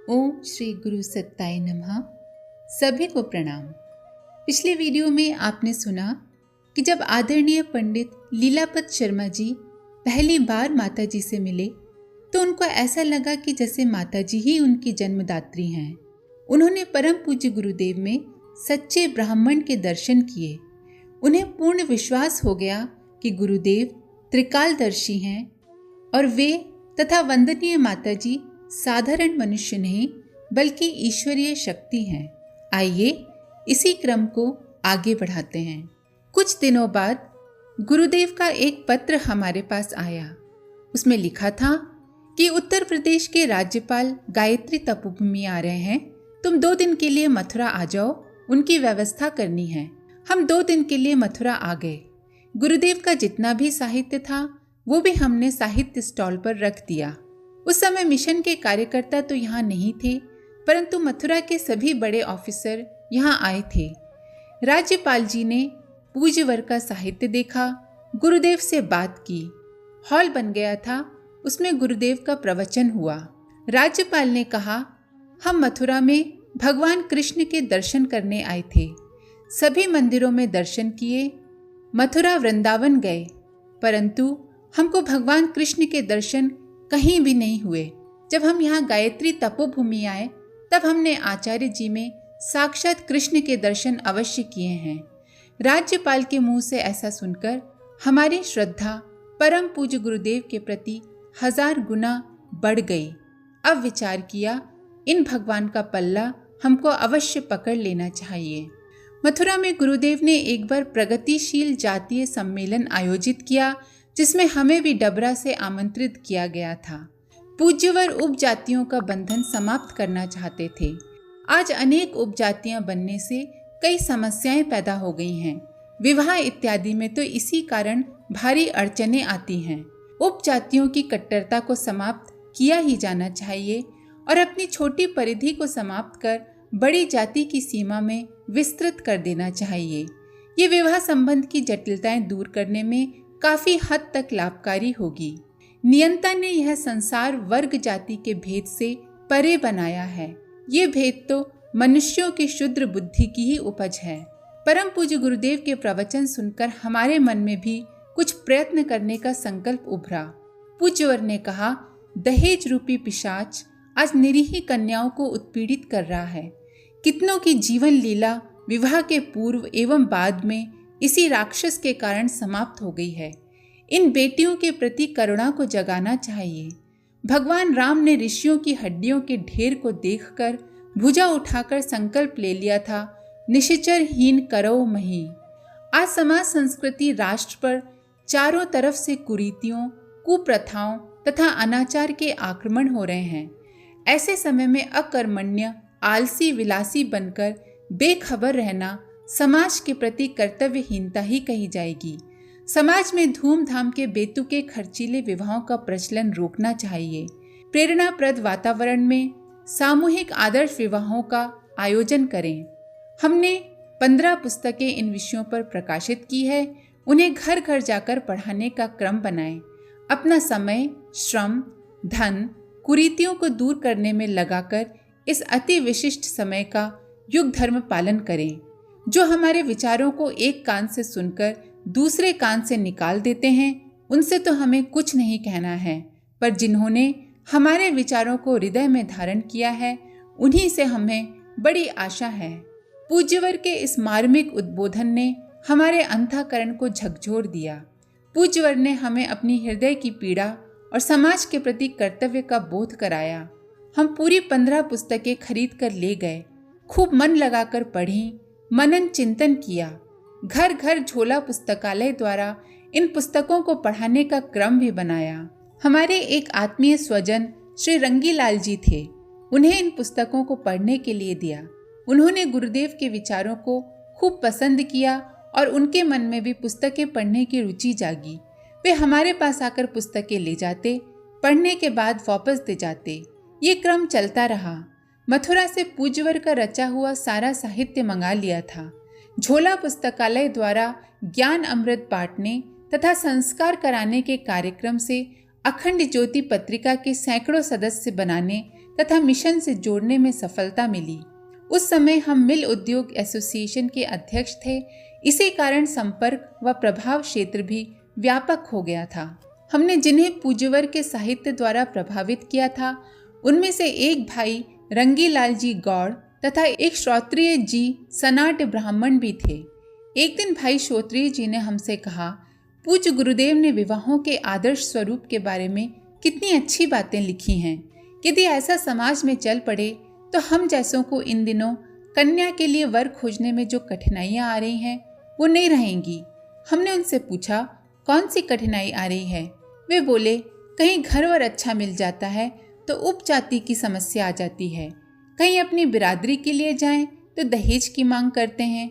ओम श्री गुरु सत्ताय नमः। सभी को प्रणाम। पिछले वीडियो में आपने सुना कि जब आदरणीय पंडित लीलापत शर्मा जी पहली बार माताजी से मिले तो उनको ऐसा लगा कि जैसे माताजी ही उनकी जन्मदात्री हैं। उन्होंने परम पूज्य गुरुदेव में सच्चे ब्राह्मण के दर्शन किए। उन्हें पूर्ण विश्वास हो गया कि गुरुदेव त्रिकालदर्शी हैं और वे तथा वंदनीय माताजी साधारण मनुष्य नहीं बल्कि ईश्वरीय शक्ति हैं। आइए इसी क्रम को आगे बढ़ाते हैं। कुछ दिनों बाद गुरुदेव का एक पत्र हमारे पास आया। उसमें लिखा था कि उत्तर प्रदेश के राज्यपाल गायत्री तपोभूमि आ रहे हैं, तुम 2 दिन के लिए मथुरा आ जाओ, उनकी व्यवस्था करनी है। हम 2 दिन के लिए मथुरा आ गए। गुरुदेव का जितना भी साहित्य था वो भी हमने साहित्य स्टॉल पर रख दिया। उस समय मिशन के कार्यकर्ता तो यहाँ नहीं थे, परंतु मथुरा के सभी बड़े ऑफिसर यहाँ आए थे। राज्यपाल जी ने पूज्यवर का साहित्य देखा, गुरुदेव से बात की। हॉल बन गया था, उसमें गुरुदेव का प्रवचन हुआ। राज्यपाल ने कहा, हम मथुरा में भगवान कृष्ण के दर्शन करने आए थे। सभी मंदिरों में दर्शन किए, मथुरा वृंदावन गए, परंतु हमको भगवान कृष्ण के दर्शन कहीं भी नहीं हुए। जब हम यहाँ गायत्री तपोभूमि आए तब हमने आचार्य जी में साक्षात कृष्ण के दर्शन अवश्य किए हैं। राज्यपाल के मुंह से ऐसा सुनकर हमारी श्रद्धा परम पूज्य गुरुदेव के प्रति 1000 गुना बढ़ गई। अब विचार किया, इन भगवान का पल्ला हमको अवश्य पकड़ लेना चाहिए। मथुरा में गुरुदेव ने एक बार प्रगतिशील जातीय सम्मेलन आयोजित किया, जिसमें हमें भी डबरा से आमंत्रित किया गया था। पूज्यवर उपजातियों का बंधन समाप्त करना चाहते थे। आज अनेक उपजातियां बनने से कई समस्याएं पैदा हो गई हैं। विवाह इत्यादि में तो इसी कारण भारी अड़चनें आती हैं। उपजातियों की कट्टरता को समाप्त किया ही जाना चाहिए और अपनी छोटी परिधि को समाप्त कर बड़ी जाति की सीमा में विस्तृत कर देना चाहिए। ये विवाह संबंध की जटिलताएं दूर करने में काफी हद तक लाभकारी होगी। नियंता ने यह संसार वर्ग जाति के भेद से परे बनाया है। ये भेद तो मनुष्यों की क्षुद्र बुद्धि की ही उपज है। परम पूज्य गुरुदेव के प्रवचन सुनकर हमारे मन में भी कुछ प्रयत्न करने का संकल्प उभरा। पूज्यवर ने कहा, दहेज रूपी पिशाच आज निरीह कन्याओं को उत्पीड़ित कर रहा है। कितनों की जीवन लीला विवाह के पूर्व एवं बाद में इसी राक्षस के कारण समाप्त हो गई है। इन बेटियों के प्रति करुणा को जगाना चाहिए। भगवान राम ने ऋषियों की हड्डियों के ढेर को देखकर भुजा उठाकर संकल्प ले लिया था, निश्चर हीन करो मही। आज समाज संस्कृति राष्ट्र पर चारों तरफ से कुरीतियों, कुप्रथाओं तथा अनाचार के आक्रमण हो रहे हैं। ऐसे समय में अकर्मण्य, आलसी, विलासी बनकर बेखबर रहना समाज के प्रति कर्तव्यहीनता ही कही जाएगी। समाज में धूमधाम के बेतुके खर्चीले विवाहों का प्रचलन रोकना चाहिए। प्रेरणाप्रद वातावरण में सामूहिक आदर्श विवाहों का आयोजन करें। हमने 15 पुस्तकें इन विषयों पर प्रकाशित की है। उन्हें घर घर जाकर पढ़ाने का क्रम बनाएं। अपना समय, श्रम, धन कुरीतियों को दूर करने में लगाकर इस अति विशिष्ट समय का युग धर्म पालन करें। जो हमारे विचारों को एक कान से सुनकर दूसरे कान से निकाल देते हैं, उनसे तो हमें कुछ नहीं कहना है, पर जिन्होंने हमारे विचारों को हृदय में धारण किया है, उन्हीं से हमें बड़ी आशा है। पूज्यवर के इस मार्मिक उद्बोधन ने हमारे अंतःकरण को झकझोर दिया। पूज्यवर ने हमें अपनी हृदय की पीड़ा और समाज के प्रति कर्तव्य का बोध कराया। हम पूरी 15 पुस्तकें खरीद कर ले गए, खूब मन लगाकर पढ़ी, मनन चिंतन किया। घर घर झोला पुस्तकालय द्वारा इन पुस्तकों को पढ़ाने का क्रम भी बनाया। हमारे एक आत्मीय स्वजन श्री रंगीलाल जी थे। उन्हें इन पुस्तकों को पढ़ने के लिए दिया। उन्होंने गुरुदेव के विचारों को खूब पसंद किया और उनके मन में भी पुस्तकें पढ़ने की रुचि जागी। वे हमारे पास आकर पुस्तकें ले जाते, पढ़ने के बाद वापस दे जाते। ये क्रम चलता रहा। मथुरा से पूज्यवर का रचा हुआ सारा साहित्य मंगा लिया था। झोला पुस्तकालय द्वारा ज्ञान अमृत बांटने तथा संस्कार कराने के कार्यक्रम से अखंड ज्योति पत्रिका के सैकड़ों सदस्य बनाने तथा मिशन से जोड़ने में सफलता मिली। उस समय हम मिल उद्योग एसोसिएशन के अध्यक्ष थे। इसी कारण संपर्क व प्रभाव क्षेत्र भी व्यापक हो गया था। हमने जिन्हें पूज्यवर के साहित्य द्वारा प्रभावित किया था, उनमें से एक भाई रंगीलाल जी गौड़ तथा एक श्रोत्रिय जी सनाट्य ब्राह्मण भी थे। एक दिन भाई श्रोत्रिय जी ने हमसे कहा, पूज्य गुरुदेव ने विवाहों के आदर्श स्वरूप के बारे में कितनी अच्छी बातें लिखी हैं। यदि ऐसा समाज में चल पड़े तो हम जैसों को इन दिनों कन्या के लिए वर खोजने में जो कठिनाइयाँ आ रही हैं वो नहीं रहेंगी। हमने उनसे पूछा, कौन सी कठिनाई आ रही है? वे बोले, कहीं घर वर अच्छा मिल जाता है तो उपजाति की समस्या आ जाती है, कहीं अपनी बिरादरी के लिए जाएं तो दहेज की मांग करते हैं।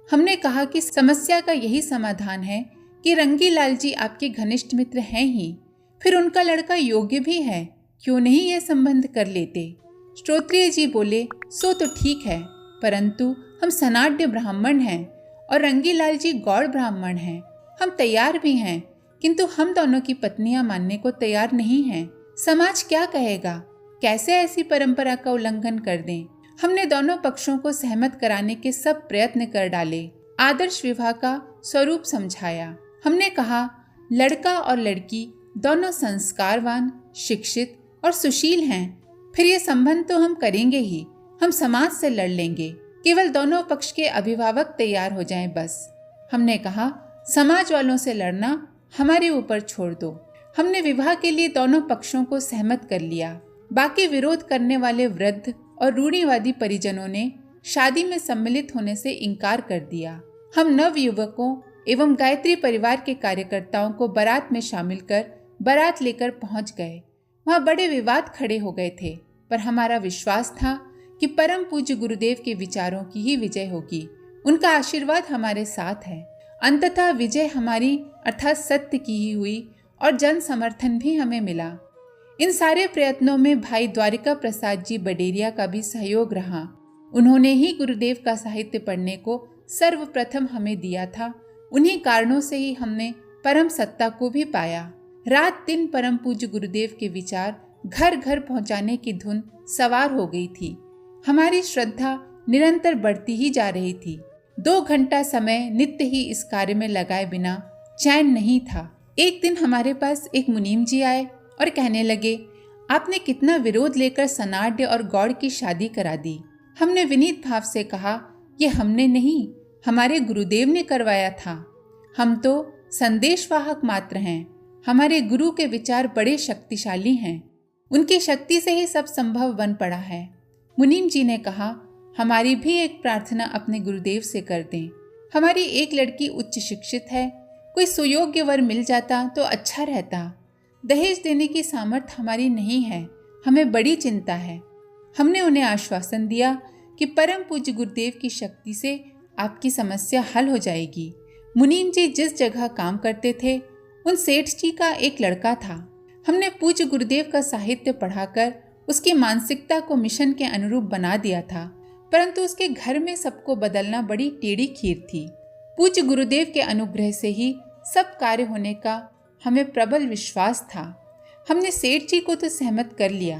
हमने कहा कि समस्या का यही समाधान है कि रंगीलाल जी आपके घनिष्ठ मित्र हैं ही, फिर उनका लड़का योग्य भी है, क्यों नहीं यह संबंध कर लेते? श्रोत्रिय जी बोले, सो तो ठीक है, परंतु हम सनाट्य ब्राह्मण हैं और रंगीलाल जी गौड़ ब्राह्मण हैं। हम तैयार भी हैं, किंतु हम दोनों की पत्नियां मानने को तैयार नहीं हैं। समाज क्या कहेगा? कैसे ऐसी परंपरा का उल्लंघन कर दें? हमने दोनों पक्षों को सहमत कराने के सब प्रयत्न कर डाले। आदर्श विवाह का स्वरूप समझाया। हमने कहा, लड़का और लड़की दोनों संस्कारवान, शिक्षित और सुशील हैं, फिर ये संबंध तो हम करेंगे ही। हम समाज से लड़ लेंगे, केवल दोनों पक्ष के अभिभावक तैयार हो जाएं बस। हमने कहा, समाज वालों से लड़ना हमारे ऊपर छोड़ दो। हमने विवाह के लिए दोनों पक्षों को सहमत कर लिया। बाकी विरोध करने वाले वृद्ध और रूढ़िवादी परिजनों ने शादी में सम्मिलित होने से इनकार कर दिया। हम नव युवकों एवं गायत्री परिवार के कार्यकर्ताओं को बारात में शामिल कर बारात लेकर पहुंच गए। वहां बड़े विवाद खड़े हो गए थे, पर हमारा विश्वास था कि परम पूज्य गुरुदेव के विचारों की ही विजय होगी। उनका आशीर्वाद हमारे साथ है। अंततः विजय हमारी अर्थात सत्य की ही हुई और जन समर्थन भी हमें मिला। इन सारे प्रयत्नों में भाई द्वारिका प्रसाद जी बडेरिया का भी सहयोग रहा। उन्होंने ही गुरुदेव का साहित्य पढ़ने को सर्वप्रथम हमें दिया था। उन्हीं कारणों से ही हमने परम सत्ता को भी पाया। रात दिन परम पूज्य गुरुदेव के विचार घर घर पहुंचाने की धुन सवार हो गई थी। हमारी श्रद्धा निरंतर बढ़ती ही जा रही थी। 2 घंटा समय नित्य ही इस कार्य में लगाए बिना चैन नहीं था। एक दिन हमारे पास एक मुनीम जी आए और कहने लगे, आपने कितना विरोध लेकर सनाड्य और गौड़ की शादी करा दी। हमने विनीत भाव से कहा, ये हमने नहीं, हमारे गुरुदेव ने करवाया था। हम तो संदेशवाहक मात्र हैं। हमारे गुरु के विचार बड़े शक्तिशाली हैं। उनकी शक्ति से ही सब संभव बन पड़ा है। मुनीम जी ने कहा, हमारी भी एक प्रार्थना अपने गुरुदेव से कर दें। हमारी एक लड़की उच्च शिक्षित है, कोई सुयोग्य वर मिल जाता तो अच्छा रहता। दहेज देने की सामर्थ्य हमारी नहीं है, हमें बड़ी चिंता है। हमने उन्हें आश्वासन दिया कि परम पूज्य गुरुदेव की शक्ति से आपकी समस्या हल हो जाएगी। मुनीम जी जिस जगह काम करते थे, उन सेठ जी का एक लड़का था। हमने पूज्य गुरुदेव का साहित्य पढ़ाकर उसकी मानसिकता को मिशन के अनुरूप बना दिया था, परंतु उसके घर में सबको बदलना बड़ी टेढ़ी खीर थी। पूज्य गुरुदेव के अनुग्रह से ही सब कार्य होने का हमें प्रबल विश्वास था। हमने सेठ जी को तो सहमत कर लिया,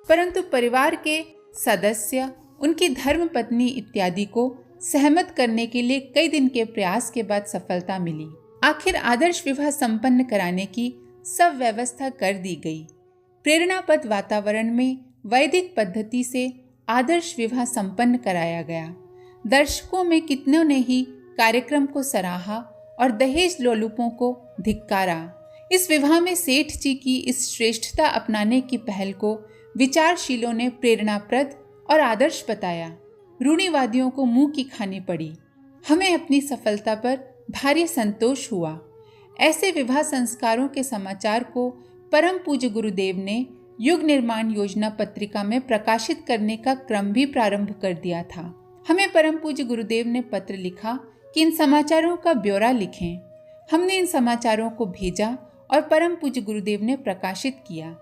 परंतु परिवार के सदस्य, उनकी धर्म पत्नी इत्यादि को सहमत करने के लिए कई दिन के प्रयास के बाद सफलता मिली। आखिर आदर्श विवाह संपन्न कराने की सब व्यवस्था कर दी गई। प्रेरणापद वातावरण में वैदिक पद्धति से आदर्श विवाह संपन्न कराया गया। दर्शकों में कितनों ने ही कार्यक्रम को सराहा और दहेज लोलुपों को धिक्कारा। इस विवाह में सेठ जी की इस श्रेष्ठता अपनाने की पहल को विचारशीलों ने प्रेरणाप्रद और आदर्श बताया। रूढ़िवादियों को मुंह की खानी पड़ी। हमें अपनी सफलता पर भारी संतोष हुआ। ऐसे विवाह संस्कारों के समाचार को परम पूज्य गुरुदेव ने युग निर्माण योजना पत्रिका में प्रकाशित करने का क्रम भी प्रारंभ कर दिया था। हमें परम पूज्य गुरुदेव ने पत्र लिखा कि इन समाचारों का ब्यौरा लिखें। हमने इन समाचारों को भेजा और परम पूज्य गुरुदेव ने प्रकाशित किया।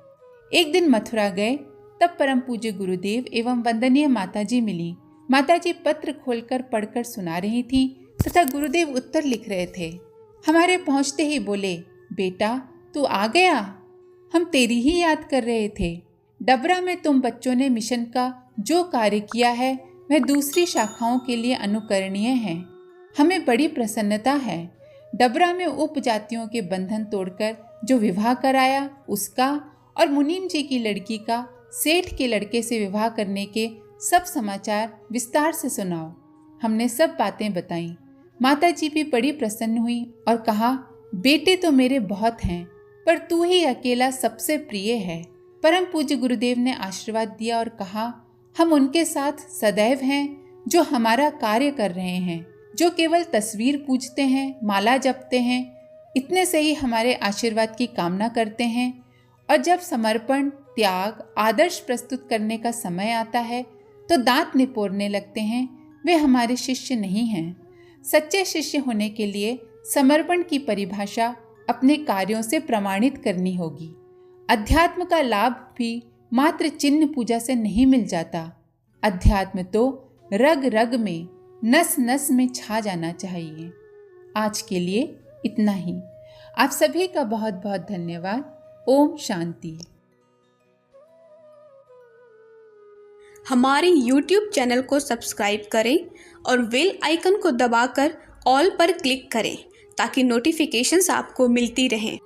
एक दिन मथुरा गए, तब परम पूज्य गुरुदेव एवं वंदनीय माताजी मिली। माताजी पत्र खोलकर पढ़कर सुना रही थीं तथा गुरुदेव उत्तर लिख रहे थे। हमारे पहुंचते ही बोले, बेटा तू आ गया, हम तेरी ही याद कर रहे थे। डबरा में तुम बच्चों ने मिशन का जो कार्य किया है वह दूसरी शाखाओं के लिए अनुकरणीय है। हमें बड़ी प्रसन्नता है। डबरा में उपजातियों के बंधन तोड़कर जो विवाह कराया उसका और मुनीम जी की लड़की का सेठ के लड़के से विवाह करने के सब समाचार विस्तार से सुनाओ। हमने सब बातें बताईं। माता जी भी बड़ी प्रसन्न हुई और कहा, बेटे तो मेरे बहुत हैं, पर तू ही अकेला सबसे प्रिय है। परम पूज्य गुरुदेव ने आशीर्वाद दिया और कहा, हम उनके साथ सदैव हैं जो हमारा कार्य कर रहे हैं, जो केवल तस्वीर पूजते हैं, माला जपते हैं, इतने से ही हमारे आशीर्वाद की कामना करते हैं। और जब समर्पण, त्याग, आदर्श प्रस्तुत करने का समय आता है तो दांत निपोरने लगते हैं। वे हमारे शिष्य नहीं हैं। सच्चे शिष्य होने के लिए समर्पण की परिभाषा अपने कार्यों से प्रमाणित करनी होगी। अध्यात्म का लाभ भी मात्र चिन्ह पूजा से नहीं मिल जाता। अध्यात्म तो रग रग में, नस नस में छा जाना चाहिए। आज के लिए इतना ही। आप सभी का बहुत बहुत धन्यवाद। ओम शांति। हमारे YouTube चैनल को सब्सक्राइब करें और बेल आइकन को दबाकर ऑल पर क्लिक करें ताकि नोटिफिकेशंस आपको मिलती रहें।